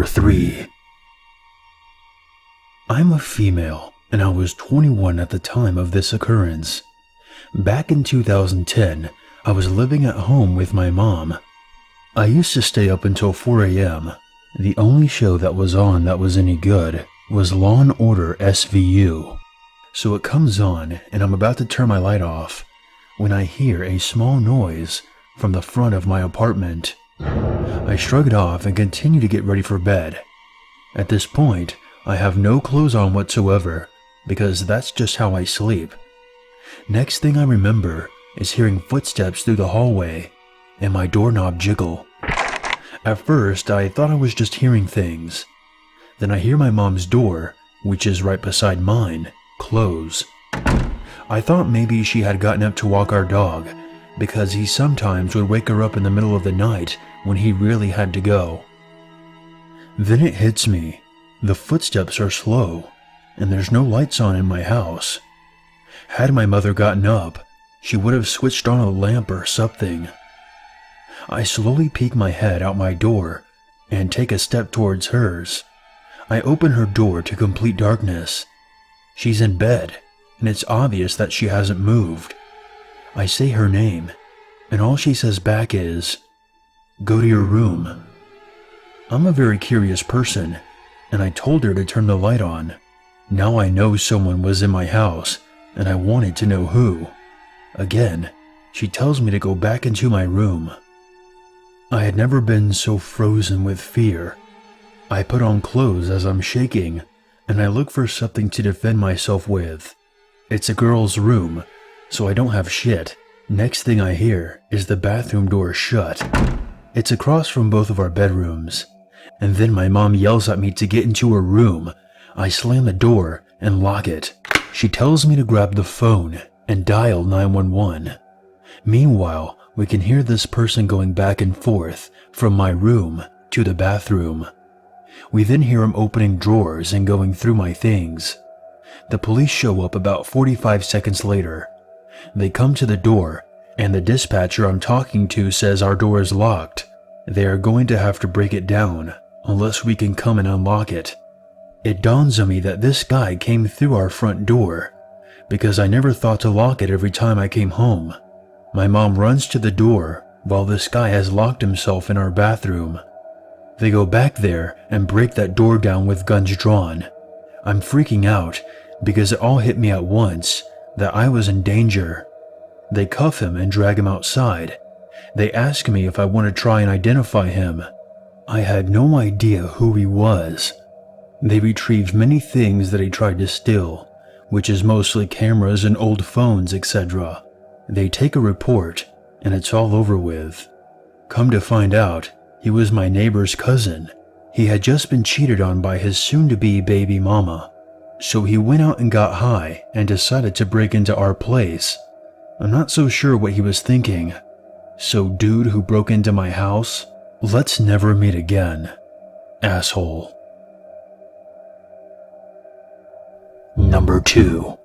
Number 3. I'm a female, and I was 21 at the time of this occurrence. Back in 2010, I was living at home with my mom. I used to stay up until 4 a.m. The only show that was on that was any good was Law & Order SVU. So it comes on, and I'm about to turn my light off when I hear a small noise from the front of my apartment. I shrug it off and continue to get ready for bed. At this point, I have no clothes on whatsoever because that's just how I sleep. Next thing I remember is hearing footsteps through the hallway and my doorknob jiggle. At first, I thought I was just hearing things. Then I hear my mom's door, which is right beside mine, close. I thought maybe she had gotten up to walk our dog because he sometimes would wake her up in the middle of the night when he really had to go. Then it hits me. The footsteps are slow, and there's no lights on in my house. Had my mother gotten up, she would have switched on a lamp or something. I slowly peek my head out my door and take a step towards hers. I open her door to complete darkness. She's in bed, and it's obvious that she hasn't moved. I say her name, and all she says back is, "Go to your room." I'm a very curious person, and I told her to turn the light on. Now I know someone was in my house, and I wanted to know who. Again, she tells me to go back into my room. I had never been so frozen with fear. I put on clothes as I'm shaking, and I look for something to defend myself with. It's a girl's room, so I don't have shit. Next thing I hear is the bathroom door shut. It's across from both of our bedrooms, and then my mom yells at me to get into her room. I slam the door and lock it. She tells me to grab the phone and dial 911. Meanwhile, we can hear this person going back and forth from my room to the bathroom. We then hear him opening drawers and going through my things. The police show up about 45 seconds later. They come to the door, and the dispatcher I'm talking to says our door is locked. They are going to have to break it down unless we can come and unlock it. It dawns on me that this guy came through our front door because I never thought to lock it every time I came home. My mom runs to the door while this guy has locked himself in our bathroom. They go back there and break that door down with guns drawn. I'm freaking out because it all hit me at once that I was in danger. They cuff him and drag him outside. They ask me if I want to try and identify him. I had no idea who he was. They retrieved many things that he tried to steal, which is mostly cameras and old phones, etc. They take a report, and it's all over with. Come to find out, he was my neighbor's cousin. He had just been cheated on by his soon-to-be baby mama. So he went out and got high and decided to break into our place. I'm not so sure what he was thinking. So dude who broke into my house, let's never meet again. Asshole. Number 2.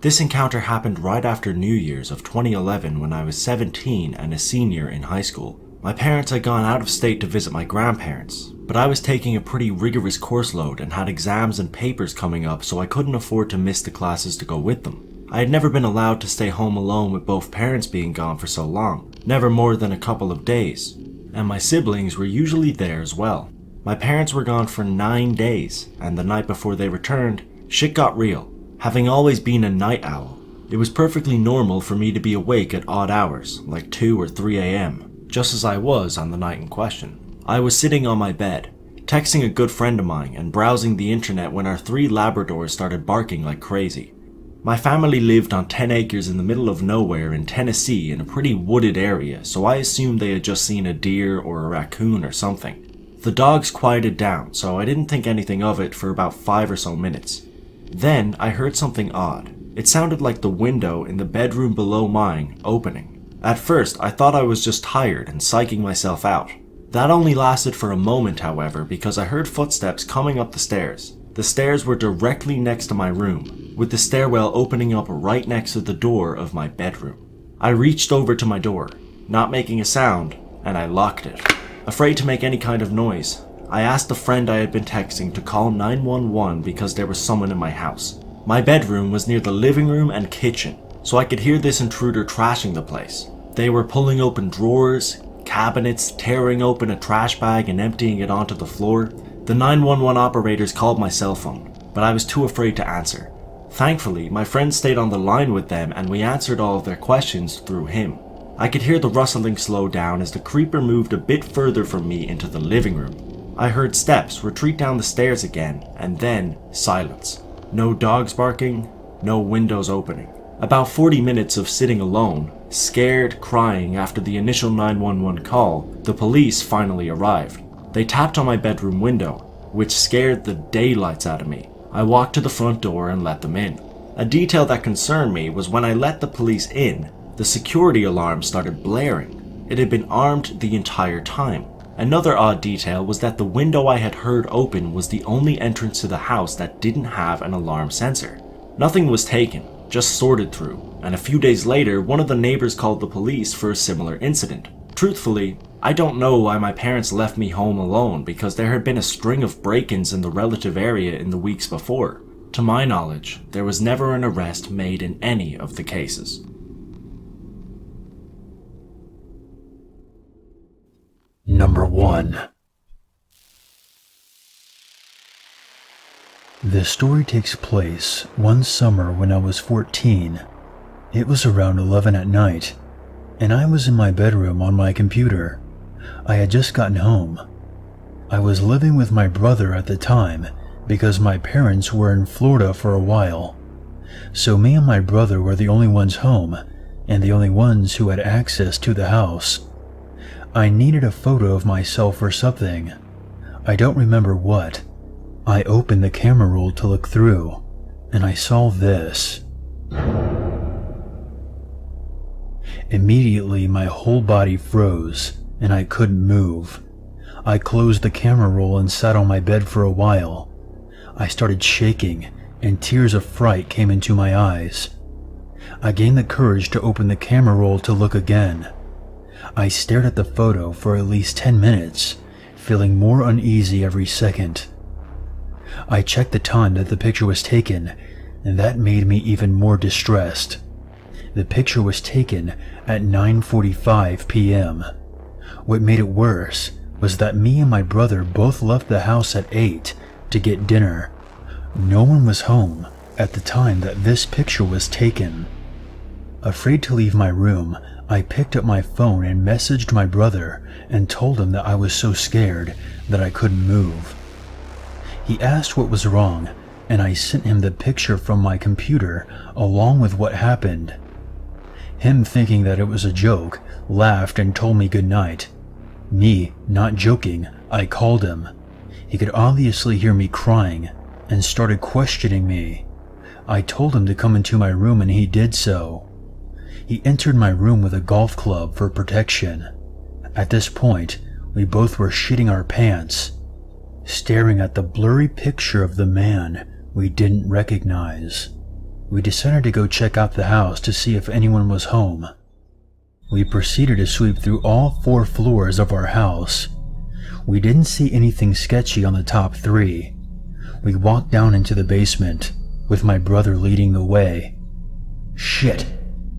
This encounter happened right after New Year's of 2011 when I was 17 and a senior in high school. My parents had gone out of state to visit my grandparents, but I was taking a pretty rigorous course load and had exams and papers coming up, so I couldn't afford to miss the classes to go with them. I had never been allowed to stay home alone with both parents being gone for so long, never more than a couple of days, and my siblings were usually there as well. My parents were gone for 9 days, and the night before they returned, shit got real. Having always been a night owl, it was perfectly normal for me to be awake at odd hours, like 2 or 3 a.m., just as I was on the night in question. I was sitting on my bed, texting a good friend of mine and browsing the internet when our 3 Labradors started barking like crazy. My family lived on 10 acres in the middle of nowhere in Tennessee in a pretty wooded area, so I assumed they had just seen a deer or a raccoon or something. The dogs quieted down, so I didn't think anything of it for about 5 or so minutes. Then I heard something odd. It sounded like the window in the bedroom below mine opening. At first, I thought I was just tired and psyching myself out. That only lasted for a moment, however, because I heard footsteps coming up the stairs. The stairs were directly next to my room, with the stairwell opening up right next to the door of my bedroom. I reached over to my door. Not making a sound, and I locked it. Afraid to make any kind of noise, I asked the friend I had been texting to call 911 because there was someone in my house. My bedroom was near the living room and kitchen, so I could hear this intruder trashing the place. They were pulling open drawers, cabinets, tearing open a trash bag and emptying it onto the floor. The 911 operators called my cell phone, but I was too afraid to answer. Thankfully, my friend stayed on the line with them and we answered all of their questions through him. I could hear the rustling slow down as the creeper moved a bit further from me into the living room. I heard steps retreat down the stairs again, and then silence. No dogs barking, no windows opening. About 40 minutes of sitting alone, scared, crying after the initial 911 call, the police finally arrived. They tapped on my bedroom window, which scared the daylights out of me. I walked to the front door and let them in. A detail that concerned me was when I let the police in, the security alarm started blaring. It had been armed the entire time. Another odd detail was that the window I had heard open was the only entrance to the house that didn't have an alarm sensor. Nothing was taken, just sorted through, and a few days later, one of the neighbors called the police for a similar incident. Truthfully, I don't know why my parents left me home alone because there had been a string of break-ins in the relative area in the weeks before. To my knowledge, there was never an arrest made in any of the cases. Number 1. This story takes place one summer when I was 14. It was around 11 at night, and I was in my bedroom on my computer. I had just gotten home. I was living with my brother at the time because my parents were in Florida for a while. So me and my brother were the only ones home and the only ones who had access to the house. I needed a photo of myself or something. I don't remember what. I opened the camera roll to look through, and I saw this. Immediately, my whole body froze, and I couldn't move. I closed the camera roll and sat on my bed for a while. I started shaking, and tears of fright came into my eyes. I gained the courage to open the camera roll to look again. I stared at the photo for at least 10 minutes, feeling more uneasy every second. I checked the time that the picture was taken, and that made me even more distressed. The picture was taken at 9:45 p.m. What made it worse was that me and my brother both left the house at 8 to get dinner. No one was home at the time that this picture was taken. Afraid to leave my room, I picked up my phone and messaged my brother and told him that I was so scared that I couldn't move. He asked what was wrong, and I sent him the picture from my computer along with what happened. Him, thinking that it was a joke, laughed and told me good night. Me, not joking, I called him. He could obviously hear me crying and started questioning me. I told him to come into my room and he did so. He entered my room with a golf club for protection. At this point, we both were shitting our pants, staring at the blurry picture of the man we didn't recognize. We decided to go check out the house to see if anyone was home. We proceeded to sweep through all 4 floors of our house. We didn't see anything sketchy on the top 3. We walked down into the basement, with my brother leading the way. "Shit,"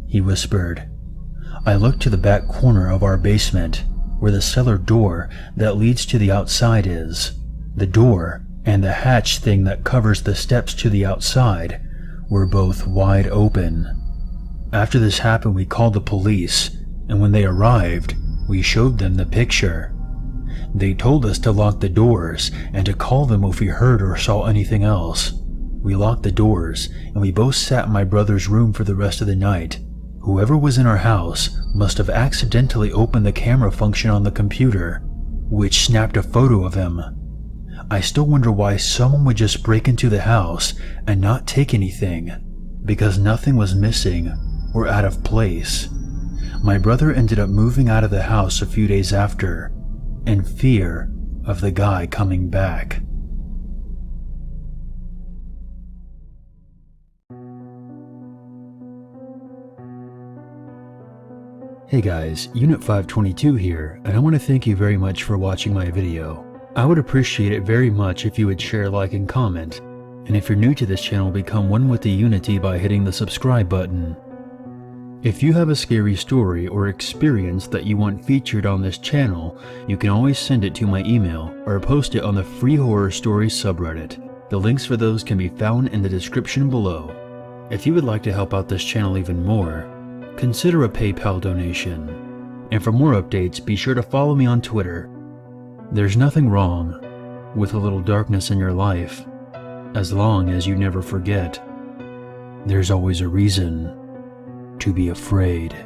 he whispered. I looked to the back corner of our basement, where the cellar door that leads to the outside is. The door and the hatch thing that covers the steps to the outside were both wide open. After this happened, we called the police, and when they arrived, we showed them the picture. They told us to lock the doors and to call them if we heard or saw anything else. We locked the doors, and we both sat in my brother's room for the rest of the night. Whoever was in our house must have accidentally opened the camera function on the computer, which snapped a photo of him. I still wonder why someone would just break into the house and not take anything, because nothing was missing or out of place. My brother ended up moving out of the house a few days after, in fear of the guy coming back. Hey guys, Unit 522 here, and I want to thank you very much for watching my video. I would appreciate it very much if you would share, like, and comment. And if you're new to this channel, become one with the Unity by hitting the subscribe button. If you have a scary story or experience that you want featured on this channel, you can always send it to my email or post it on the Free Horror Stories subreddit. The links for those can be found in the description below. If you would like to help out this channel even more, consider a PayPal donation. And for more updates, be sure to follow me on Twitter. There's nothing wrong with a little darkness in your life, as long as you never forget there's always a reason to be afraid.